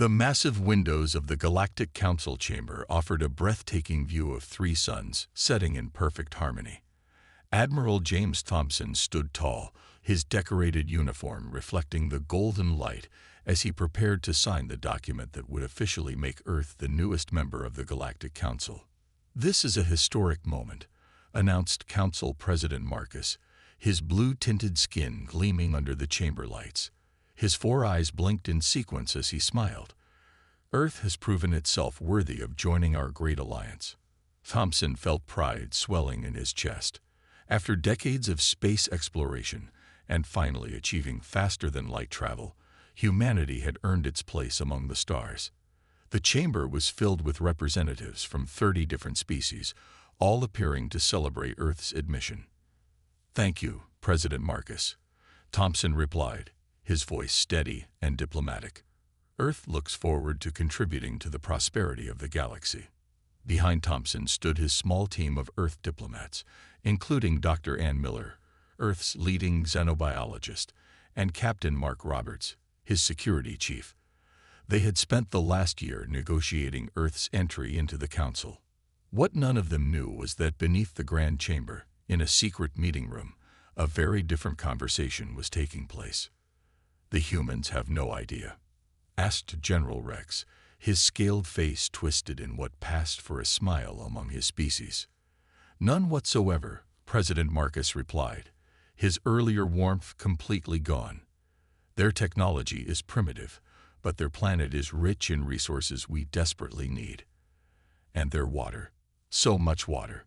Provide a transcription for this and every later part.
The massive windows of the Galactic Council chamber offered a breathtaking view of three suns setting in perfect harmony. Admiral James Thompson stood tall, his decorated uniform reflecting the golden light as he prepared to sign the document that would officially make Earth the newest member of the Galactic Council. "This is a historic moment," announced Council President Marcus, his blue-tinted skin gleaming under the chamber lights. His four eyes blinked in sequence as he smiled. "Earth has proven itself worthy of joining our great alliance." Thompson felt pride swelling in his chest. After decades of space exploration and finally achieving faster-than-light travel, humanity had earned its place among the stars. The chamber was filled with representatives from 30 different species, all appearing to celebrate Earth's admission. "Thank you, President Marcus," Thompson replied, his voice steady and diplomatic. "Earth looks forward to contributing to the prosperity of the galaxy." Behind Thompson stood his small team of Earth diplomats, including Dr. Ann Miller, Earth's leading xenobiologist, and Captain Mark Roberts, his security chief. They had spent the last year negotiating Earth's entry into the Council. What none of them knew was that beneath the Grand Chamber, in a secret meeting room, a very different conversation was taking place. "The humans have no idea," asked General Rex, his scaled face twisted in what passed for a smile among his species. "None whatsoever," President Marcus replied, his earlier warmth completely gone. "Their technology is primitive, but their planet is rich in resources we desperately need. And their water, so much water."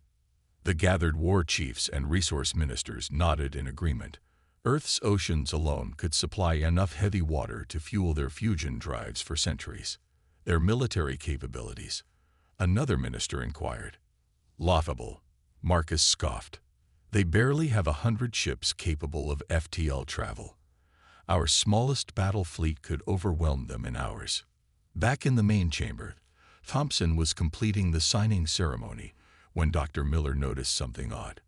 The gathered war chiefs and resource ministers nodded in agreement. Earth's oceans alone could supply enough heavy water to fuel their fusion drives for centuries. "Their military capabilities?" another minister inquired. "Laughable," Marcus scoffed. "They barely have 100 ships capable of FTL travel. Our smallest battle fleet could overwhelm them in hours." Back in the main chamber, Thompson was completing the signing ceremony when Dr. Miller noticed something odd.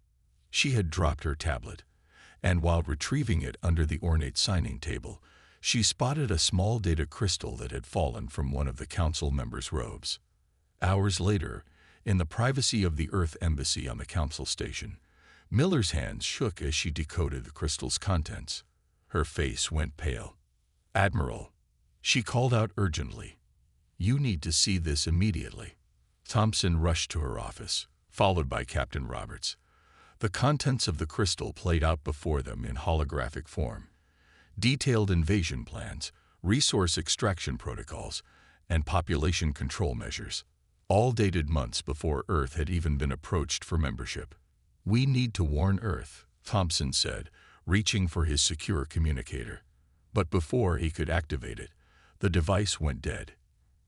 She had dropped her tablet, and while retrieving it under the ornate signing table, she spotted a small data crystal that had fallen from one of the council members' robes. Hours later, in the privacy of the Earth Embassy on the council station, Miller's hands shook as she decoded the crystal's contents. Her face went pale. "Admiral," she called out urgently, "you need to see this immediately." Thompson rushed to her office, followed by Captain Roberts. The contents of the crystal played out before them in holographic form. Detailed invasion plans, resource extraction protocols, and population control measures, all dated months before Earth had even been approached for membership. "We need to warn Earth," Thompson said, reaching for his secure communicator. But before he could activate it, the device went dead.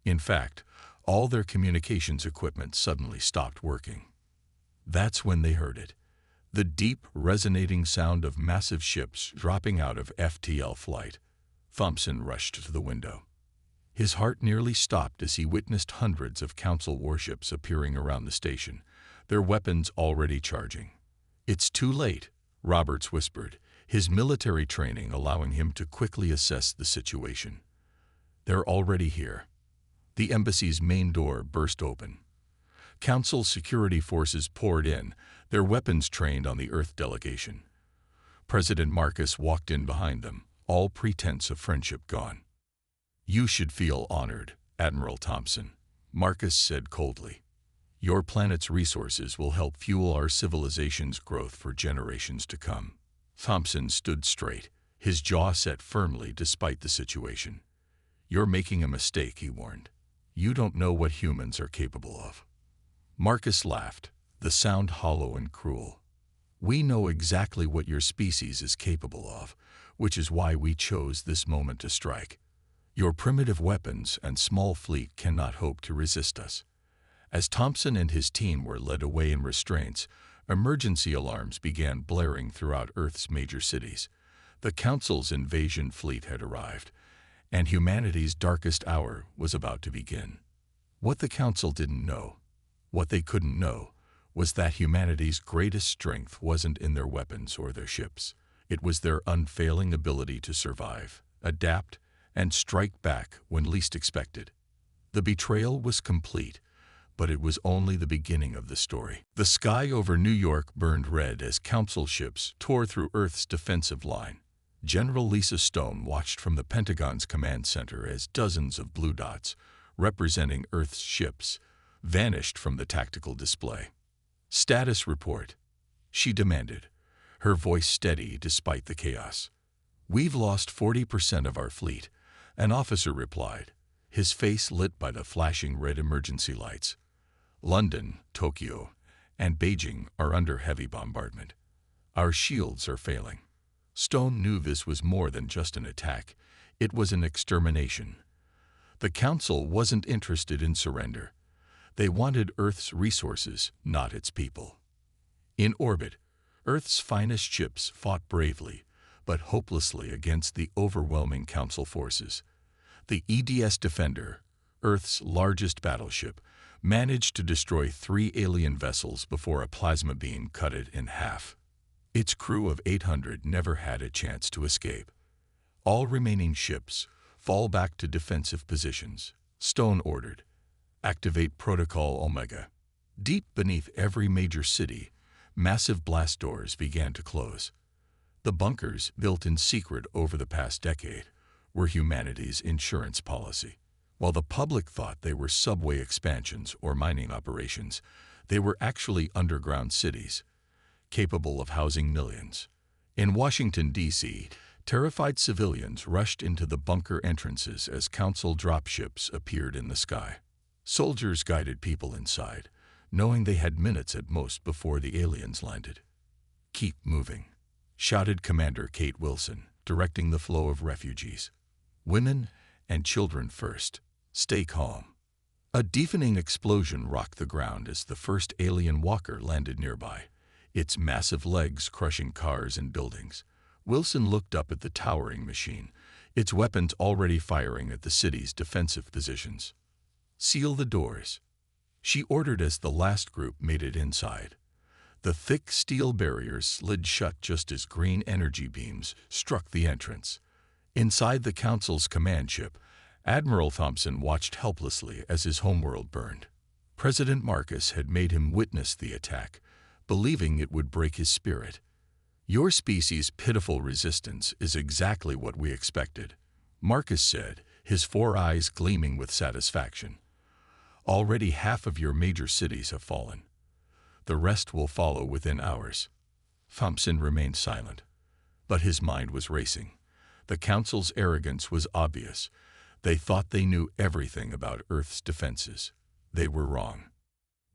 In fact, all their communications equipment suddenly stopped working. That's when they heard it. The deep, resonating sound of massive ships dropping out of FTL flight. Thompson rushed to the window. His heart nearly stopped as he witnessed hundreds of Council warships appearing around the station, their weapons already charging. "It's too late," Roberts whispered, his military training allowing him to quickly assess the situation. "They're already here." The embassy's main door burst open. Council security forces poured in, their weapons trained on the Earth delegation. President Marcus walked in behind them, all pretense of friendship gone. "You should feel honored, Admiral Thompson," Marcus said coldly. "Your planet's resources will help fuel our civilization's growth for generations to come." Thompson stood straight, his jaw set firmly despite the situation. "You're making a mistake," he warned. "You don't know what humans are capable of." Marcus laughed, the sound hollow and cruel. "We know exactly what your species is capable of, which is why we chose this moment to strike. Your primitive weapons and small fleet cannot hope to resist us." As Thompson and his team were led away in restraints, emergency alarms began blaring throughout Earth's major cities. The Council's invasion fleet had arrived, and humanity's darkest hour was about to begin. What the Council didn't know, what they couldn't know, was that humanity's greatest strength wasn't in their weapons or their ships. It was their unfailing ability to survive, adapt, and strike back when least expected. The betrayal was complete, but it was only the beginning of the story. The sky over New York burned red as Council ships tore through Earth's defensive line. General Lisa Stone watched from the Pentagon's command center as dozens of blue dots, representing Earth's ships, vanished from the tactical display. "Status report," she demanded, her voice steady despite the chaos. "We've lost 40% of our fleet," an officer replied, his face lit by the flashing red emergency lights. "London, Tokyo, and Beijing are under heavy bombardment. Our shields are failing." Stone knew this was more than just an attack. It was an extermination. The Council wasn't interested in surrender. They wanted Earth's resources, not its people. In orbit, Earth's finest ships fought bravely, but hopelessly against the overwhelming Council forces. The EDS Defender, Earth's largest battleship, managed to destroy 3 alien vessels before a plasma beam cut it in half. Its crew of 800 never had a chance to escape. "All remaining ships, fall back to defensive positions," Stone ordered. "Activate Protocol Omega." Deep beneath every major city, massive blast doors began to close. The bunkers, built in secret over the past decade, were humanity's insurance policy. While the public thought they were subway expansions or mining operations, they were actually underground cities, capable of housing millions. In Washington, D.C., terrified civilians rushed into the bunker entrances as Council dropships appeared in the sky. Soldiers guided people inside, knowing they had minutes at most before the aliens landed. "Keep moving," shouted Commander Kate Wilson, directing the flow of refugees. "Women and children first. Stay calm." A deafening explosion rocked the ground as the first alien walker landed nearby, its massive legs crushing cars and buildings. Wilson looked up at the towering machine, its weapons already firing at the city's defensive positions. "Seal the doors," she ordered as the last group made it inside. The thick steel barriers slid shut just as green energy beams struck the entrance. Inside the Council's command ship, Admiral Thompson watched helplessly as his homeworld burned. President Marcus had made him witness the attack, believing it would break his spirit. "Your species' pitiful resistance is exactly what we expected," Marcus said, his 4 eyes gleaming with satisfaction. "Already half of your major cities have fallen. The rest will follow within hours." Thompson remained silent, but his mind was racing. The Council's arrogance was obvious. They thought they knew everything about Earth's defenses. They were wrong.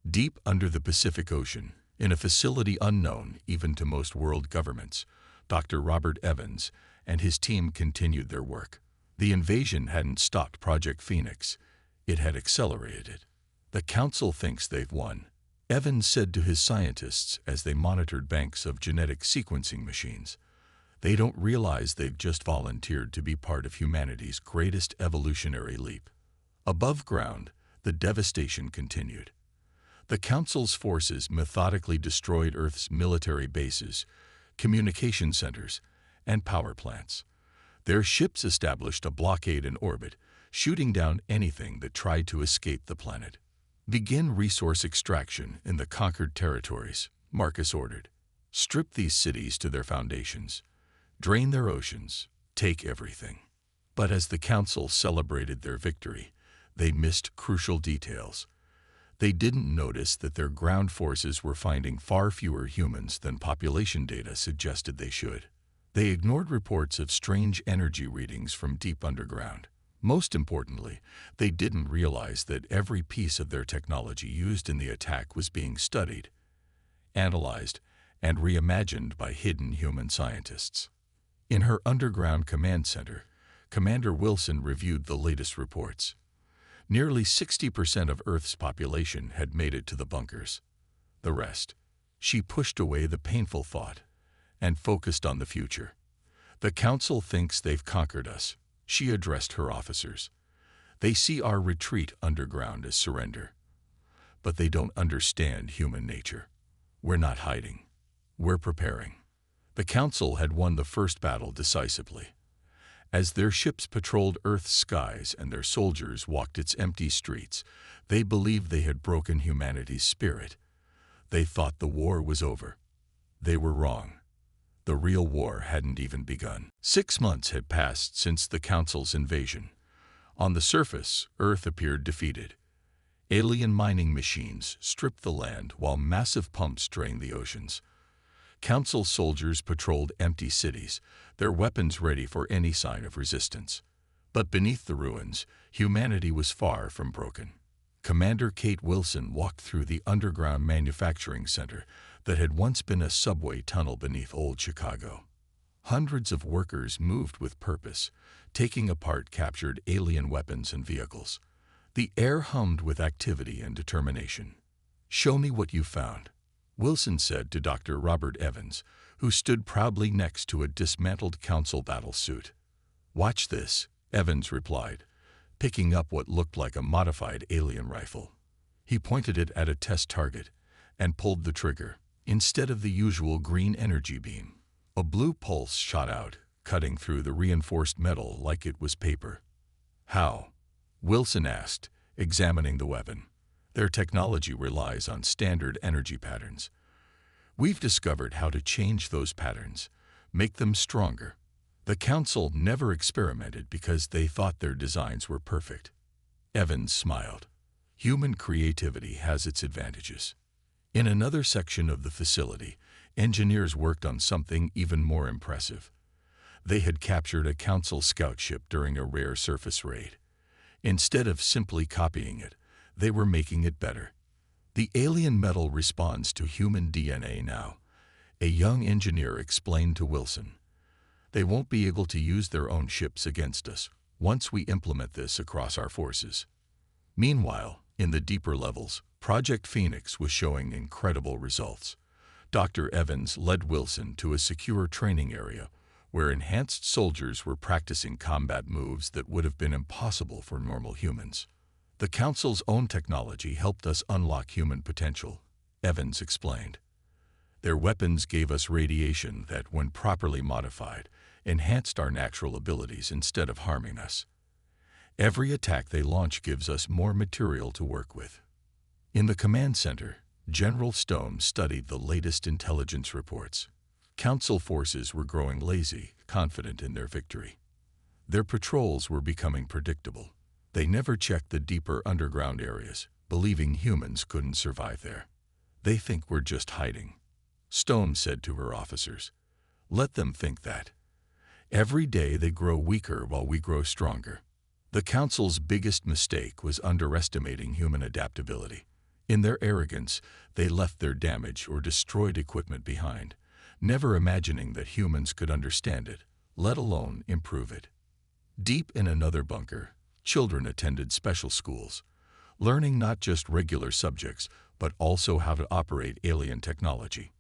Deep under the Pacific Ocean, in a facility unknown even to most world governments, Dr. Robert Evans and his team continued their work. The invasion hadn't stopped Project Phoenix. It had accelerated it. "The Council thinks they've won," Evans said to his scientists as they monitored banks of genetic sequencing machines. "They don't realize they've just volunteered to be part of humanity's greatest evolutionary leap." Above ground, the devastation continued. The Council's forces methodically destroyed Earth's military bases, communication centers, and power plants. Their ships established a blockade in orbit, shooting down anything that tried to escape the planet. "Begin resource extraction in the conquered territories," Marcus ordered. "Strip these cities to their foundations. Drain their oceans. Take everything." But as the Council celebrated their victory, they missed crucial details. They didn't notice that their ground forces were finding far fewer humans than population data suggested they should. They ignored reports of strange energy readings from deep underground. Most importantly, they didn't realize that every piece of their technology used in the attack was being studied, analyzed, and reimagined by hidden human scientists. In her underground command center, Commander Wilson reviewed the latest reports. Nearly 60% of Earth's population had made it to the bunkers. The rest. She pushed away the painful thought and focused on the future. "The Council thinks they've conquered us," she addressed her officers. "They see our retreat underground as surrender. But they don't understand human nature. We're not hiding. We're preparing." The Council had won the first battle decisively. As their ships patrolled Earth's skies and their soldiers walked its empty streets, they believed they had broken humanity's spirit. They thought the war was over. They were wrong. The real war hadn't even begun. 6 months had passed since the Council's invasion. On the surface, Earth appeared defeated. Alien mining machines stripped the land while massive pumps drained the oceans. Council soldiers patrolled empty cities, their weapons ready for any sign of resistance. But beneath the ruins, humanity was far from broken. Commander Kate Wilson walked through the underground manufacturing center that had once been a subway tunnel beneath old Chicago. Hundreds of workers moved with purpose, taking apart captured alien weapons and vehicles. The air hummed with activity and determination. "Show me what you found," Wilson said to Dr. Robert Evans, who stood proudly next to a dismantled council battle suit. "Watch this," Evans replied, picking up what looked like a modified alien rifle. He pointed it at a test target and pulled the trigger. Instead of the usual green energy beam, a blue pulse shot out, cutting through the reinforced metal like it was paper. "How?" Wilson asked, examining the weapon. "Their technology relies on standard energy patterns. We've discovered how to change those patterns, make them stronger." The Council never experimented because they thought their designs were perfect. Evans smiled. Human creativity has its advantages. In another section of the facility, engineers worked on something even more impressive. They had captured a Council scout ship during a rare surface raid. Instead of simply copying it, they were making it better. "The alien metal responds to human DNA now," a young engineer explained to Wilson. "They won't be able to use their own ships against us once we implement this across our forces." Meanwhile, in the deeper levels, Project Phoenix was showing incredible results. Dr. Evans led Wilson to a secure training area where enhanced soldiers were practicing combat moves that would have been impossible for normal humans. "The Council's own technology helped us unlock human potential," Evans explained. "Their weapons gave us radiation that, when properly modified, enhanced our natural abilities instead of harming us. Every attack they launch gives us more material to work with." In the command center, General Stone studied the latest intelligence reports. Council forces were growing lazy, confident in their victory. Their patrols were becoming predictable. They never checked the deeper underground areas, believing humans couldn't survive there. "They think we're just hiding," Stone said to her officers. "Let them think that. Every day they grow weaker while we grow stronger." The Council's biggest mistake was underestimating human adaptability. In their arrogance, they left their damaged or destroyed equipment behind, never imagining that humans could understand it, let alone improve it. Deep in another bunker, children attended special schools, learning not just regular subjects, but also how to operate alien technology.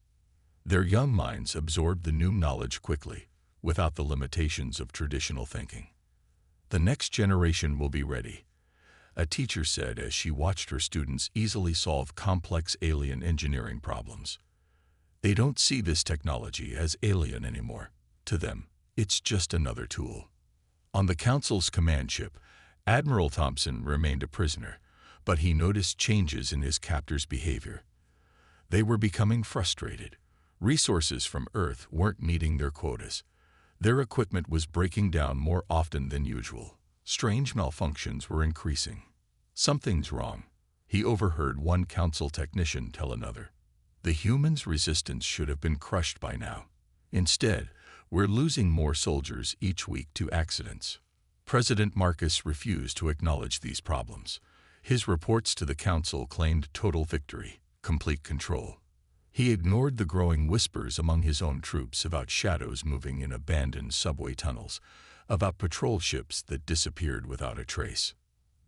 Their young minds absorbed the new knowledge quickly, without the limitations of traditional thinking. "The next generation will be ready," a teacher said as she watched her students easily solve complex alien engineering problems. "They don't see this technology as alien anymore. To them, it's just another tool." On the Council's command ship, Admiral Thompson remained a prisoner, but he noticed changes in his captors' behavior. They were becoming frustrated. Resources from Earth weren't meeting their quotas. Their equipment was breaking down more often than usual. Strange malfunctions were increasing. "Something's wrong," he overheard one Council technician tell another. "The humans' resistance should have been crushed by now. Instead, we're losing more soldiers each week to accidents." President Marcus refused to acknowledge these problems. His reports to the Council claimed total victory, complete control. He ignored the growing whispers among his own troops about shadows moving in abandoned subway tunnels, about patrol ships that disappeared without a trace.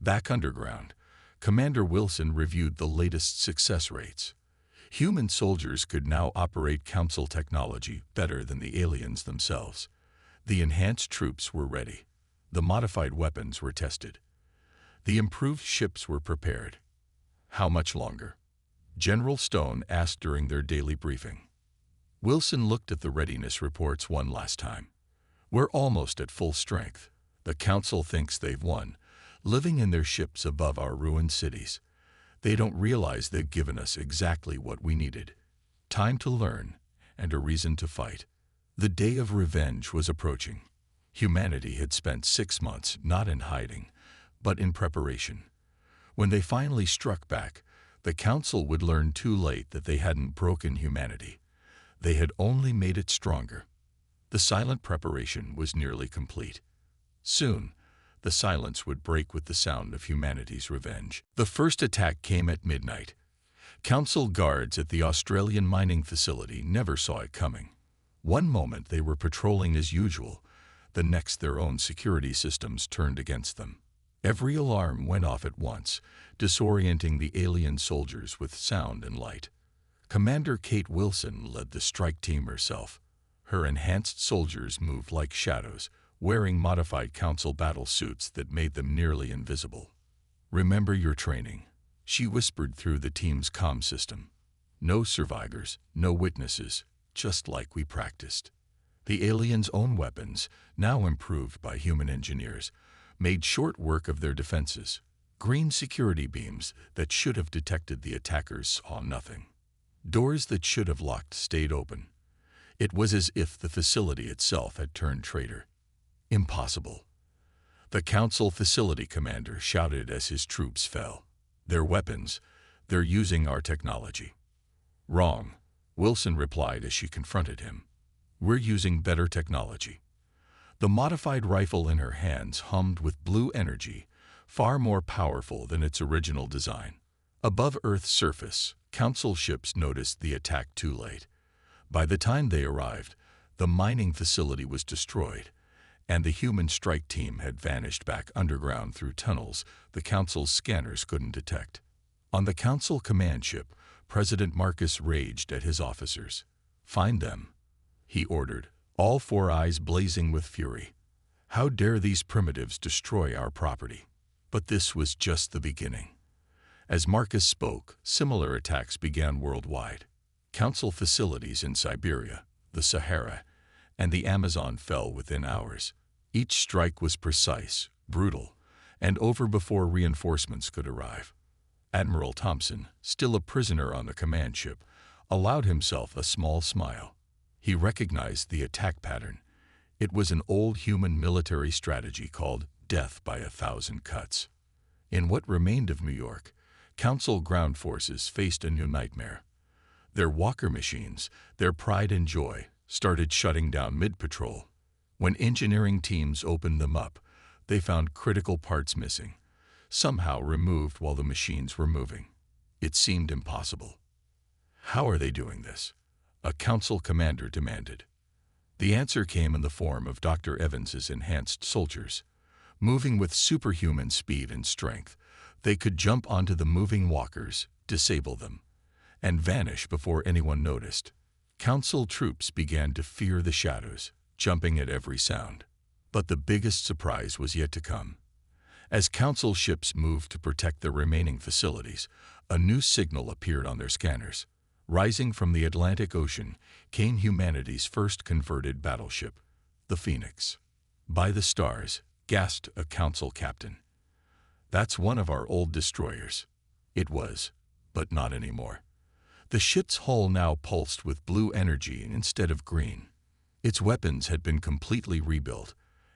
Back underground, Commander Wilson reviewed the latest success rates. Human soldiers could now operate Council technology better than the aliens themselves. The enhanced troops were ready. The modified weapons were tested. The improved ships were prepared. "How much longer?" General Stone asked during their daily briefing. Wilson looked at the readiness reports one last time. We're almost at full strength. The Council thinks they've won, living in their ships above our ruined cities. They don't realize they've given us exactly what we needed. Time to learn, and a reason to fight. The day of revenge was approaching. Humanity had spent 6 months not in hiding, but in preparation. When they finally struck back, the Council would learn too late that they hadn't broken humanity. They had only made it stronger. The silent preparation was nearly complete. Soon, the silence would break with the sound of humanity's revenge. The first attack came at midnight. Council guards at the Australian mining facility never saw it coming. One moment they were patrolling as usual, the next their own security systems turned against them. Every alarm went off at once, disorienting the alien soldiers with sound and light. Commander Kate Wilson led the strike team herself. Her enhanced soldiers moved like shadows, wearing modified Council battle suits that made them nearly invisible. "Remember your training," she whispered through the team's comm system. "No survivors, no witnesses, just like we practiced." The aliens' own weapons, now improved by human engineers, made short work of their defenses. Green security beams that should have detected the attackers saw nothing. Doors that should have locked stayed open. It was as if the facility itself had turned traitor. "Impossible." The Council facility commander shouted as his troops fell. "Their weapons, they're using our technology." "Wrong," Wilson replied as she confronted him. "We're using better technology." The modified rifle in her hands hummed with blue energy, far more powerful than its original design. Above Earth's surface, Council ships noticed the attack too late. By the time they arrived, the mining facility was destroyed, and the human strike team had vanished back underground through tunnels the Council's scanners couldn't detect. On the Council command ship, President Marcus raged at his officers. "Find them," he ordered, all 4 eyes blazing with fury. How dare these primitives destroy our property? But this was just the beginning. As Marcus spoke, similar attacks began worldwide. Council facilities in Siberia, the Sahara, and the Amazon fell within hours. Each strike was precise, brutal, and over before reinforcements could arrive. Admiral Thompson, still a prisoner on the command ship, allowed himself a small smile. He recognized the attack pattern. It was an old human military strategy called death by 1,000 cuts. In what remained of New York, Council ground forces faced a new nightmare. Their walker machines, their pride and joy, started shutting down mid-patrol. When engineering teams opened them up, they found critical parts missing, somehow removed while the machines were moving. It seemed impossible. "How are they doing this?" a Council commander demanded. The answer came in the form of Dr. Evans's enhanced soldiers. Moving with superhuman speed and strength, they could jump onto the moving walkers, disable them, and vanish before anyone noticed. Council troops began to fear the shadows, jumping at every sound. But the biggest surprise was yet to come. As Council ships moved to protect their remaining facilities, a new signal appeared on their scanners. Rising from the Atlantic Ocean came humanity's first converted battleship, the Phoenix. "By the stars," gasped a Council captain. "That's one of our old destroyers." It was, but not anymore. The ship's hull now pulsed with blue energy instead of green. Its weapons had been completely rebuilt.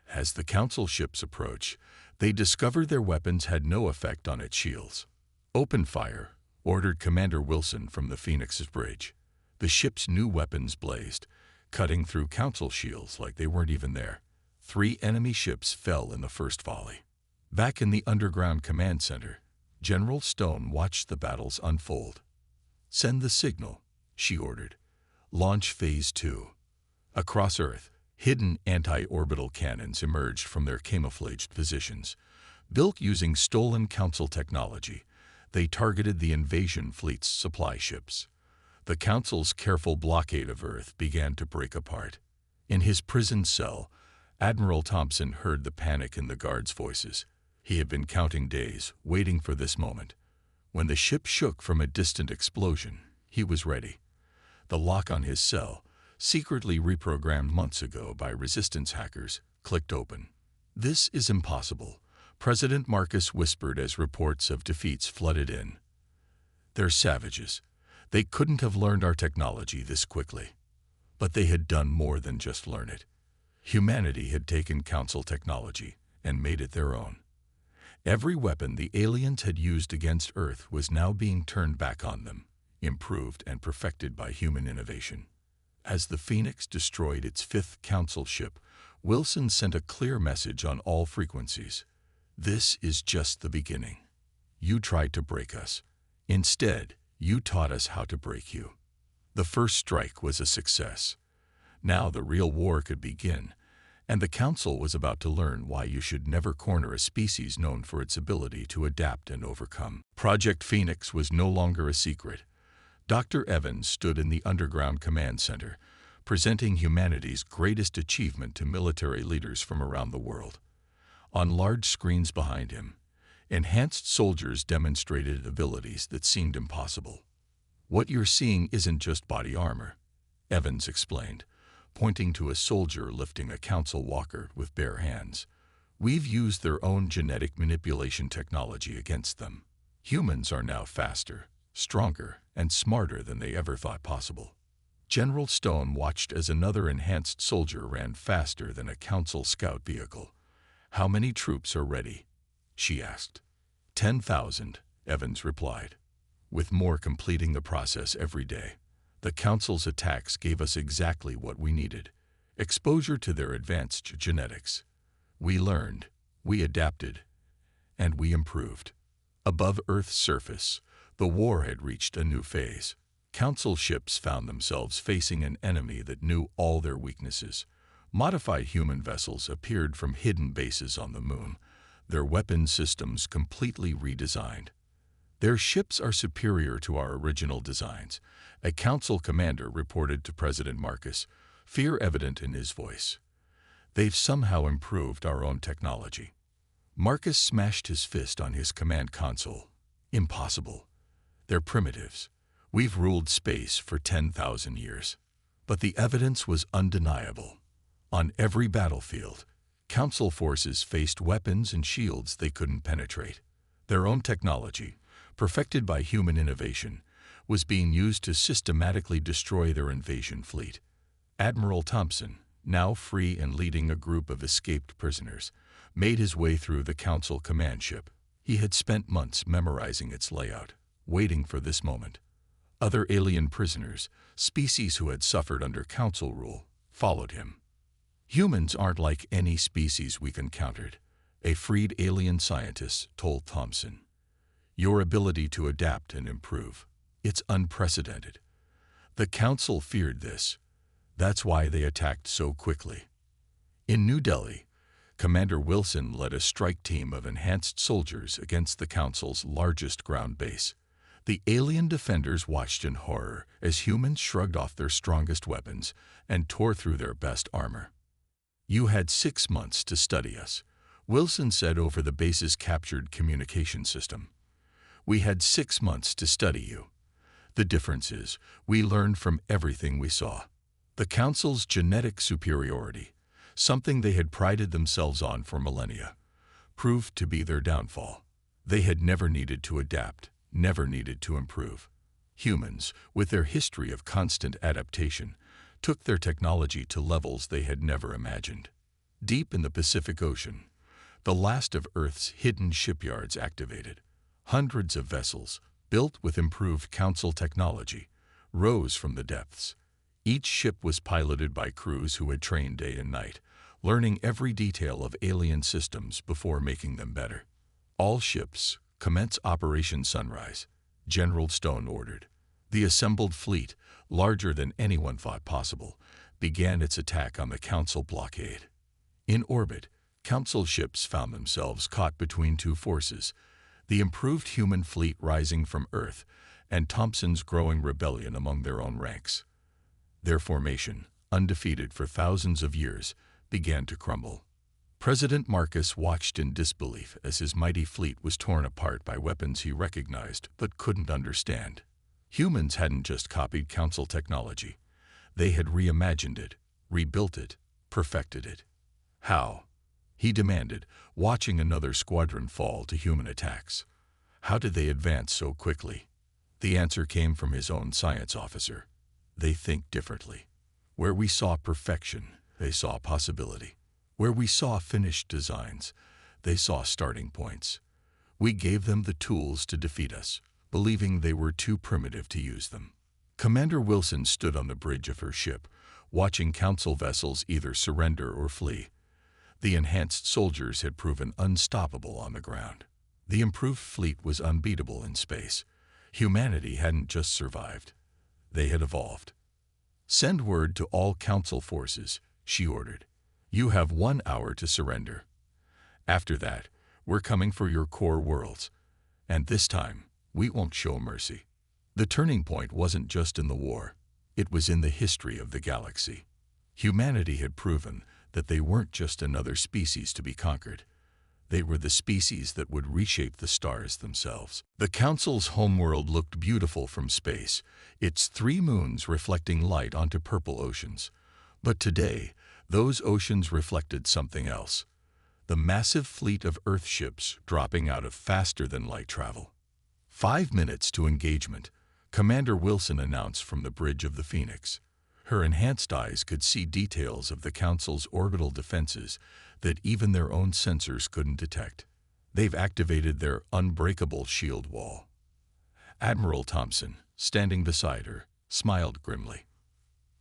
As the Council ships approached, they discovered their weapons had no effect on its shields. "Open fire," ordered Commander Wilson from the Phoenix's bridge. The ship's new weapons blazed, cutting through Council shields like they weren't even there. 3 enemy ships fell in the first volley. Back in the underground command center, General Stone watched the battles unfold. "Send the signal," she ordered. "Launch Phase 2. Across Earth, hidden anti-orbital cannons emerged from their camouflaged positions. Built using stolen Council technology, they targeted the invasion fleet's supply ships. The Council's careful blockade of Earth began to break apart. In his prison cell, Admiral Thompson heard the panic in the guards' voices. He had been counting days, waiting for this moment. When the ship shook from a distant explosion, he was ready. The lock on his cell, secretly reprogrammed months ago by resistance hackers, clicked open. "This is impossible," President Marcus whispered as reports of defeats flooded in. "They're savages. They couldn't have learned our technology this quickly." But they had done more than just learn it. Humanity had taken Council technology and made it their own. Every weapon the aliens had used against Earth was now being turned back on them, improved and perfected by human innovation. As the Phoenix destroyed its fifth Council ship, Wilson sent a clear message on all frequencies. "This is just the beginning. You tried to break us. Instead, you taught us how to break you." The first strike was a success. Now the real war could begin, and the Council was about to learn why you should never corner a species known for its ability to adapt and overcome. Project Phoenix was no longer a secret. Dr. Evans stood in the underground command center, presenting humanity's greatest achievement to military leaders from around the world. On large screens behind him, enhanced soldiers demonstrated abilities that seemed impossible. "What you're seeing isn't just body armor," Evans explained, pointing to a soldier lifting a Council walker with bare hands. "We've used their own genetic manipulation technology against them. Humans are now faster, stronger, and smarter than they ever thought possible." General Stone watched as another enhanced soldier ran faster than a Council scout vehicle. "How many troops are ready?" she asked. 10,000, Evans replied, with more completing the process every day. "The Council's attacks gave us exactly what we needed: exposure to their advanced genetics. We learned, we adapted, and we improved." Above Earth's surface, the war had reached a new phase. Council ships found themselves facing an enemy that knew all their weaknesses. Modified human vessels appeared from hidden bases on the moon, their weapon systems completely redesigned. "Their ships are superior to our original designs," a Council commander reported to President Marcus, fear evident in his voice. "They've somehow improved our own technology." Marcus smashed his fist on his command console. "Impossible. They're primitives. We've ruled space for 10,000 years." But the evidence was undeniable. On every battlefield, Council forces faced weapons and shields they couldn't penetrate. Their own technology, perfected by human innovation, was being used to systematically destroy their invasion fleet. Admiral Thompson, now free and leading a group of escaped prisoners, made his way through the Council command ship. He had spent months memorizing its layout, waiting for this moment. Other alien prisoners, species who had suffered under Council rule, followed him. "Humans aren't like any species we've encountered," a freed alien scientist told Thompson. "Your ability to adapt and improve, it's unprecedented." The Council feared this. That's why they attacked so quickly. In New Delhi, Commander Wilson led a strike team of enhanced soldiers against the Council's largest ground base. The alien defenders watched in horror as humans shrugged off their strongest weapons and tore through their best armor. "You had 6 months to study us," Wilson said over the base's captured communication system. "We had 6 months to study you. The difference is, we learned from everything we saw." The Council's genetic superiority, something they had prided themselves on for millennia, proved to be their downfall. They had never needed to adapt, never needed to improve. Humans, with their history of constant adaptation, took their technology to levels they had never imagined. Deep in the Pacific Ocean, the last of Earth's hidden shipyards activated. Hundreds of vessels, built with improved Council technology, rose from the depths. Each ship was piloted by crews who had trained day and night, learning every detail of alien systems before making them better. "All ships, commence Operation Sunrise," General Stone ordered. The assembled fleet, larger than anyone thought possible, began its attack on the Council blockade. In orbit, Council ships found themselves caught between two forces: the improved human fleet rising from Earth and Thompson's growing rebellion among their own ranks. Their formation, undefeated for thousands of years, began to crumble. President Marcus watched in disbelief as his mighty fleet was torn apart by weapons he recognized but couldn't understand. Humans hadn't just copied Council technology. They had reimagined it, rebuilt it, perfected it. How? He demanded, watching another squadron fall to human attacks. How did they advance so quickly? The answer came from his own science officer. They think differently. Where we saw perfection, they saw possibility. Where we saw finished designs, they saw starting points. We gave them the tools to defeat us, believing they were too primitive to use them. Commander Wilson stood on the bridge of her ship, watching Council vessels either surrender or flee. The enhanced soldiers had proven unstoppable on the ground. The improved fleet was unbeatable in space. Humanity hadn't just survived. They had evolved. "Send word to all Council forces," she ordered. "You have 1 hour to surrender. After that, we're coming for your core worlds. And this time, we won't show mercy." The turning point wasn't just in the war. It was in the history of the galaxy. Humanity had proven that they weren't just another species to be conquered. They were the species that would reshape the stars themselves. The Council's homeworld looked beautiful from space, its 3 moons reflecting light onto purple oceans. But today, those oceans reflected something else. The massive fleet of Earth ships dropping out of faster-than-light travel. 5 minutes to engagement, Commander Wilson announced from the bridge of the Phoenix. Her enhanced eyes could see details of the Council's orbital defenses that even their own sensors couldn't detect. They've activated their unbreakable shield wall. Admiral Thompson, standing beside her, smiled grimly.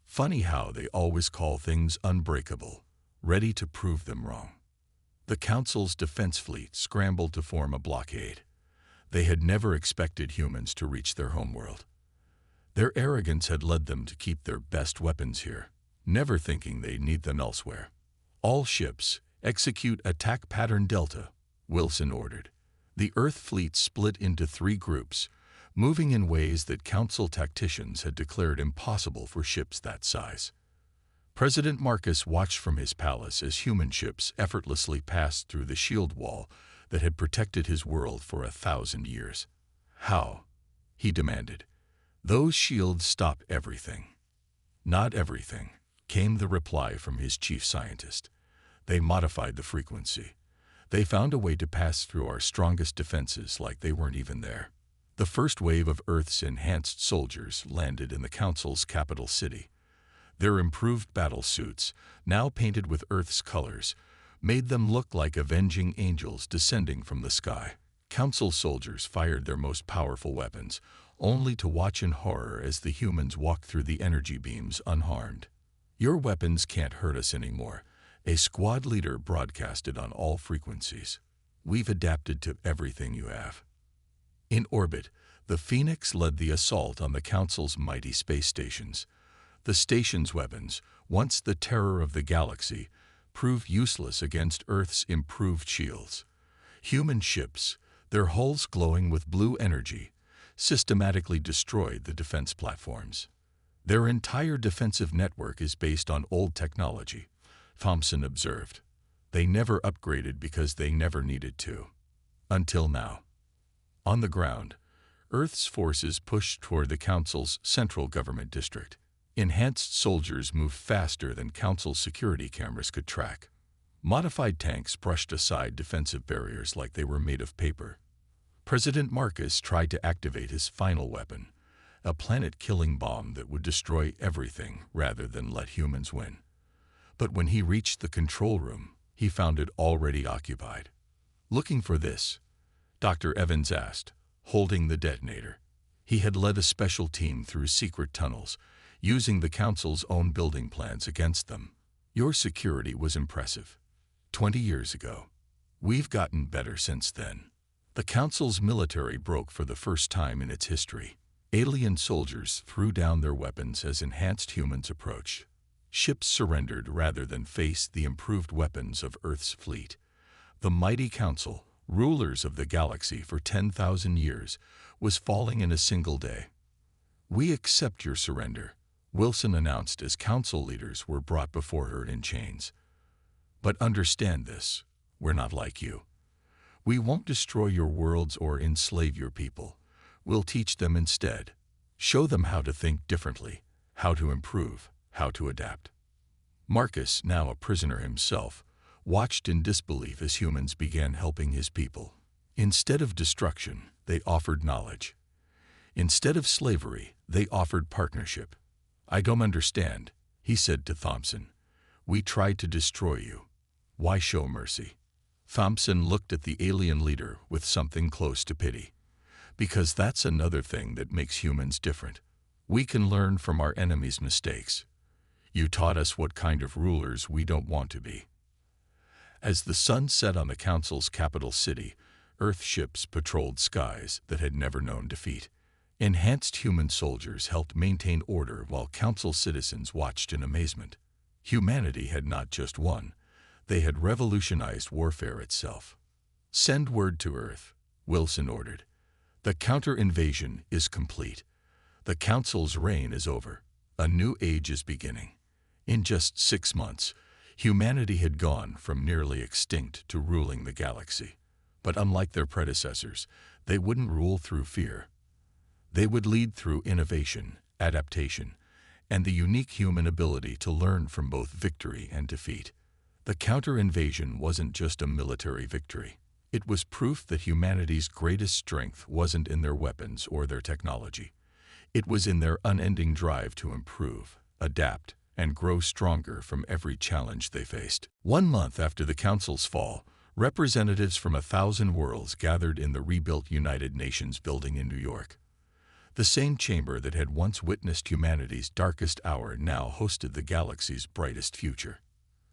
Funny how they always call things unbreakable, ready to prove them wrong. The Council's defense fleet scrambled to form a blockade. They had never expected humans to reach their homeworld. Their arrogance had led them to keep their best weapons here, never thinking they'd need them elsewhere. "All ships, execute attack pattern Delta," Wilson ordered. The Earth fleet split into 3 groups, moving in ways that Council tacticians had declared impossible for ships that size. President Marcus watched from his palace as human ships effortlessly passed through the shield wall that had protected his world for 1,000 years. "How?" he demanded. "Those shields stop everything." "Not everything," came the reply from his chief scientist. "They modified the frequency. They found a way to pass through our strongest defenses like they weren't even there." The first wave of Earth's enhanced soldiers landed in the Council's capital city. Their improved battle suits, now painted with Earth's colors, made them look like avenging angels descending from the sky. Council soldiers fired their most powerful weapons, only to watch in horror as the humans walked through the energy beams unharmed. "Your weapons can't hurt us anymore," a squad leader broadcasted on all frequencies. "We've adapted to everything you have." In orbit, the Phoenix led the assault on the Council's mighty space stations. The station's weapons, once the terror of the galaxy, proved useless against Earth's improved shields. Human ships, their hulls glowing with blue energy, systematically destroyed the defense platforms. "Their entire defensive network is based on old technology," Thompson observed. "They never upgraded because they never needed to. Until now." On the ground, Earth's forces pushed toward the Council's central government district. Enhanced soldiers moved faster than Council security cameras could track. Modified tanks brushed aside defensive barriers like they were made of paper. President Marcus tried to activate his final weapon, a planet-killing bomb that would destroy everything rather than let humans win. But when he reached the control room, he found it already occupied. "Looking for this?" Dr. Evans asked, holding the detonator. He had led a special team through secret tunnels, using the Council's own building plans against them. "Your security was impressive 20 years ago. We've gotten better since then." The Council's military broke for the first time in its history. Alien soldiers threw down their weapons as enhanced humans approached. Ships surrendered rather than face the improved weapons of Earth's fleet. The mighty Council, rulers of the galaxy for 10,000 years, was falling in a single day. "We accept your surrender," Wilson announced as Council leaders were brought before her in chains. "But understand this, we're not like you. We won't destroy your worlds or enslave your people. We'll teach them instead. Show them how to think differently, how to improve." how to adapt. Marcus, now a prisoner himself, watched in disbelief as humans began helping his people. Instead of destruction, they offered knowledge. Instead of slavery, they offered partnership. "I don't understand," he said to Thompson. "We tried to destroy you. Why show mercy?" Thompson looked at the alien leader with something close to pity. "Because that's another thing that makes humans different. We can learn from our enemies' mistakes. You taught us what kind of rulers we don't want to be." As the sun set on the Council's capital city, Earth ships patrolled skies that had never known defeat. Enhanced human soldiers helped maintain order while Council citizens watched in amazement. Humanity had not just won, they had revolutionized warfare itself. "Send word to Earth," Wilson ordered. "The counter-invasion is complete. The Council's reign is over. A new age is beginning." In just 6 months, humanity had gone from nearly extinct to ruling the galaxy. But unlike their predecessors, they wouldn't rule through fear. They would lead through innovation, adaptation, and the unique human ability to learn from both victory and defeat. The counter-invasion wasn't just a military victory. It was proof that humanity's greatest strength wasn't in their weapons or their technology. It was in their unending drive to improve, adapt, and grow stronger from every challenge they faced. 1 month after the Council's fall, representatives from 1,000 worlds gathered in the rebuilt United Nations building in New York. The same chamber that had once witnessed humanity's darkest hour now hosted the galaxy's brightest future.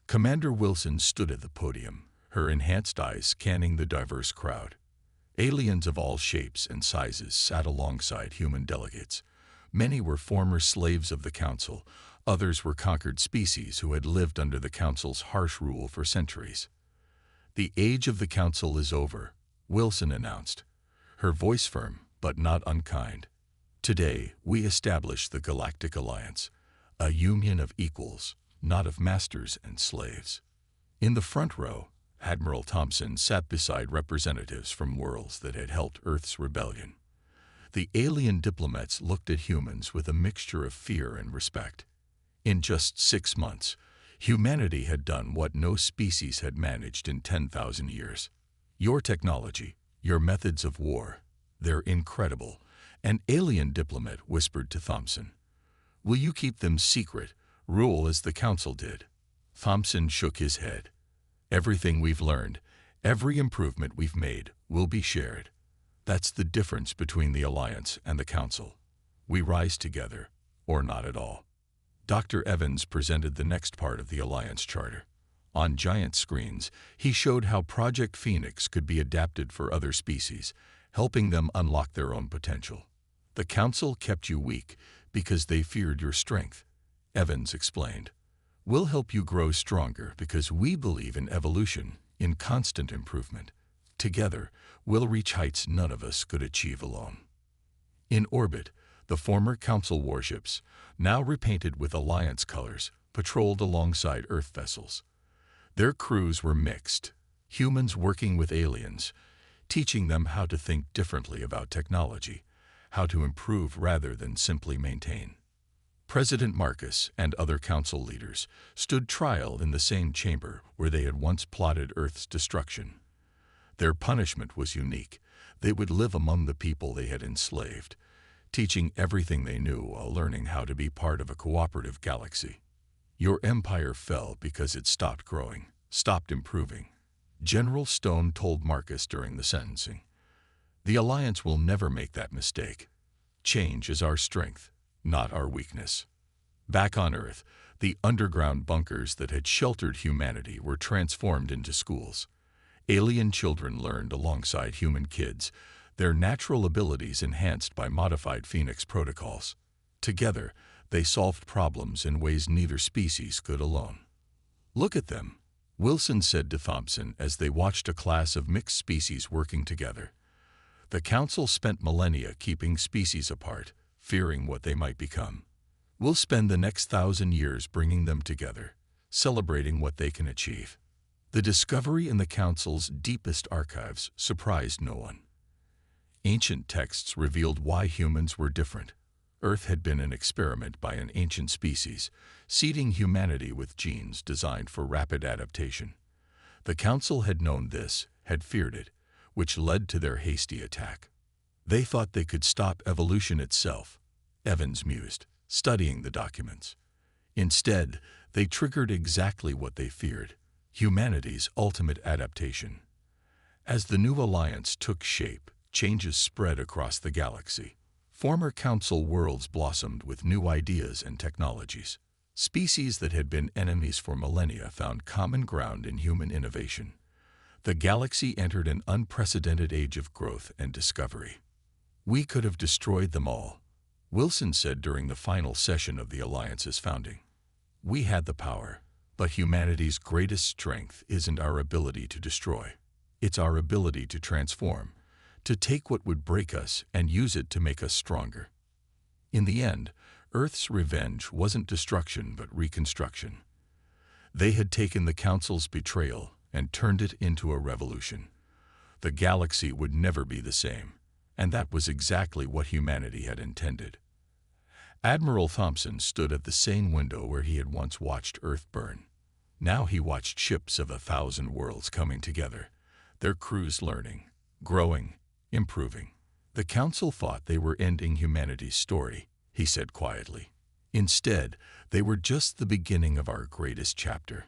Commander Wilson stood at the podium, her enhanced eyes scanning the diverse crowd. Aliens of all shapes and sizes sat alongside human delegates. Many were former slaves of the Council, others were conquered species who had lived under the Council's harsh rule for centuries. "The age of the Council is over," Wilson announced, her voice firm but not unkind. "Today, we establish the Galactic Alliance, a union of equals, not of masters and slaves." In the front row, Admiral Thompson sat beside representatives from worlds that had helped Earth's rebellion. The alien diplomats looked at humans with a mixture of fear and respect. In just 6 months, humanity had done what no species had managed in 10,000 years. "Your technology, your methods of war, they're incredible," an alien diplomat whispered to Thompson. "Will you keep them secret, rule as the Council did?" Thompson shook his head. "Everything we've learned, every improvement we've made, will be shared. That's the difference between the Alliance and the Council. We rise together, or not at all." Dr. Evans presented the next part of the Alliance Charter. On giant screens, he showed how Project Phoenix could be adapted for other species, helping them unlock their own potential. "The Council kept you weak because they feared your strength," Evans explained. "We'll help you grow stronger because we believe in evolution, in constant improvement. Together, we'll reach heights none of us could achieve alone." In orbit, the former Council warships, now repainted with Alliance colors, patrolled alongside Earth vessels. Their crews were mixed, humans working with aliens, teaching them how to think differently about technology, how to improve rather than simply maintain. President Marcus and other Council leaders stood trial in the same chamber where they had once plotted Earth's destruction. Their punishment was unique. They would live among the people they had enslaved, teaching everything they knew while learning how to be part of a cooperative galaxy. "Your empire fell because it stopped growing, stopped improving," General Stone told Marcus during the sentencing. "The Alliance will never make that mistake. Change is our strength, not our weakness." Back on Earth, the underground bunkers that had sheltered humanity were transformed into schools. Alien children learned alongside human kids, their natural abilities enhanced by modified Phoenix protocols. Together, they solved problems in ways neither species could alone. "Look at them," Wilson said to Thompson as they watched a class of mixed species working together. "The Council spent millennia keeping species apart, fearing what they might become. We'll spend the next 1,000 years bringing them together, celebrating what they can achieve." The discovery in the Council's deepest archives surprised no one. Ancient texts revealed why humans were different. Earth had been an experiment by an ancient species, seeding humanity with genes designed for rapid adaptation. The Council had known this, had feared it, which led to their hasty attack. They thought they could stop evolution itself, Evans mused, studying the documents. Instead, they triggered exactly what they feared: humanity's ultimate adaptation. As the new alliance took shape, changes spread across the galaxy. Former Council worlds blossomed with new ideas and technologies. Species that had been enemies for millennia found common ground in human innovation. The galaxy entered an unprecedented age of growth and discovery. "We could have destroyed them all," Wilson said during the final session of the Alliance's founding. "We had the power, but humanity's greatest strength isn't our ability to destroy. It's our ability to transform, to take what would break us and use it to make us stronger." In the end, Earth's revenge wasn't destruction but reconstruction. They had taken the Council's betrayal and turned it into a revolution. The galaxy would never be the same, and that was exactly what humanity had intended. Admiral Thompson stood at the same window where he had once watched Earth burn. Now he watched ships of 1,000 worlds coming together, their crews learning, growing, improving. "The Council thought they were ending humanity's story," he said quietly. "Instead, they were just the beginning of our greatest chapter."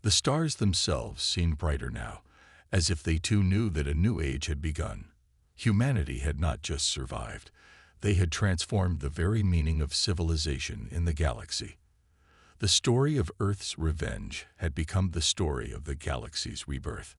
The stars themselves seemed brighter now, as if they too knew that a new age had begun. Humanity had not just survived, they had transformed the very meaning of civilization in the galaxy. The story of Earth's revenge had become the story of the galaxy's rebirth.